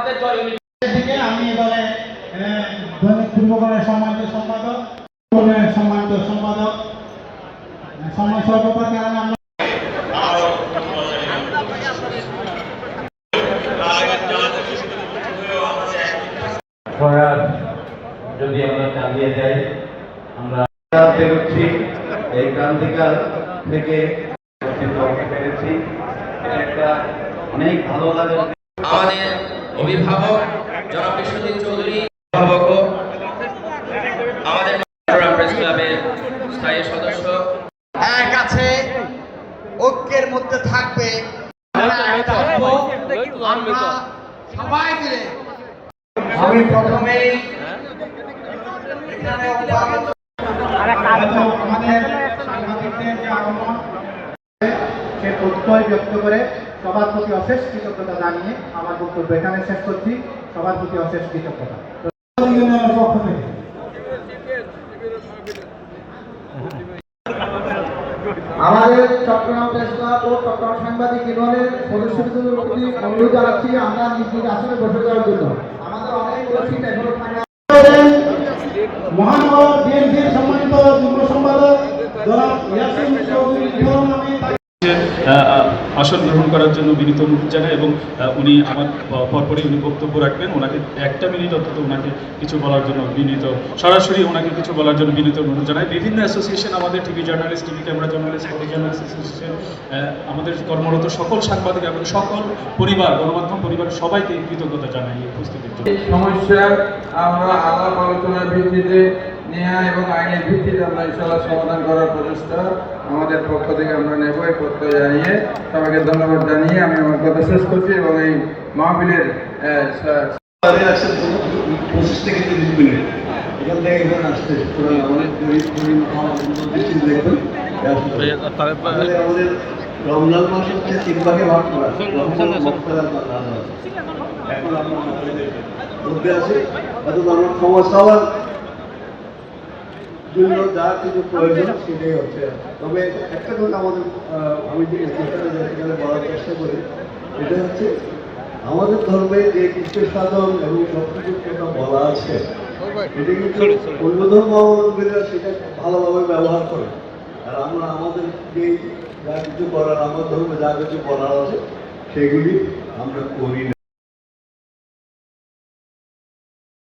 আমাদের জয় থেকে আমি এবারে দৈনিক পূর্বকরণের সম্মানিত সম্পাদক সম্মানিত সম্পাদক সম্মান সভাপতি আমরা যদি আমরা চালিয়ে যাই আমরা পেরেছি এই ক্রান্তিকাল থেকে পেরেছি একটা অনেক ভালো লাগে। আমাদের অভিভাবক জনাব বিশ্বজিৎ চৌধুরী, অভিভাবক আমাদের প্রেস ক্লাবের স্থায়ী সদস্য এক আছে, ঐক্যের মধ্যে থাকবে, আমরা সবাই মিলে। আমি প্রথমেই আমাদের সাংবাদিকদের যে আগমন সে প্রত্যয় ব্যক্ত করে সবার প্রতি অশেষ কৃতজ্ঞতা জানিয়ে আমার বক্তব্য এখানে শেষ করছি। সবার প্রতি অশেষ কৃতজ্ঞতা। পক্ষ থেকে আমাদের চট্টগ্রাম প্রেস ক্লাব ও চট্টগ্রাম সাংবাদিক ইউনিয়নের সদস্যদের প্রতি অনুরোধ জানাচ্ছি আমরা নিজ নিজ আসনে বসে যাওয়ার জন্য। আমাদের অনেক সিট এখনো ফাঁকা। মহানগর বিএনপির সম্মানিত যুগ্ম সম্পাদক জনাব ইয়াসিন চৌধুরী নামে আসন গ্রহণ করার জন্য বিনীত অনুরোধ জানাই এবং উনি আমার পরপরই উনি বক্তব্য রাখবেন। ওনাকে একটা মিনিট অন্তত ওনাকে কিছু বলার জন্য সরাসরি ওনাকে কিছু বলার জন্য বিনীত অনুরোধ জানাই। বিভিন্ন অ্যাসোসিয়েশন, আমাদের TV journalist, TV camera journalist, photo journalist association, আমাদের কর্মরত সকল সাংবাদিক এবং সকল পরিবার, গণমাধ্যম পরিবারের সবাইকে কৃতজ্ঞতা জানাই এই উপস্থিতির জন্য। সমস্যা আমরা আলাপ আলোচনার ভিত্তিতে ন্যায় এবং আইনের ভিত্তিতে আমরা ইনশাআল্লাহ সমাধান করার প্রচেষ্টা আমাদের পক্ষ থেকে আমরা নেব। এই প্রত্যয় জানিয়ে সবাইকে ধন্যবাদ জানিয়ে আমি আমার কথা শেষ করছি এবং এই মাহফিলের 25 থেকে 30 মিনিট এখান থেকে এখানে আসতে অনেক আমাদের রমজান মাস হচ্ছে 3 ভাগে ভাগ করা। এখন আমরা মধ্যে আছি, অথবা আমরা ক্ষমা চাওয়ার জন্য যা কিছু প্রয়োজন সেটাই হচ্ছে। তবে একটা কথা আমাদের আমি যে এখানে বলার চেষ্টা করি, এটা হচ্ছে আমাদের ধর্মে যে কৃষ্ণ সাধন এবং সবকিছুর কথা বলা আছে, এটা কিন্তু অন্য ধর্মাবলম্বীরা সেটা ভালোভাবে ব্যবহার করে। আর আমরা আমাদের যে যা কিছু করার, আমার ধর্মে যা কিছু করার আছে সেগুলি আমরা করি না।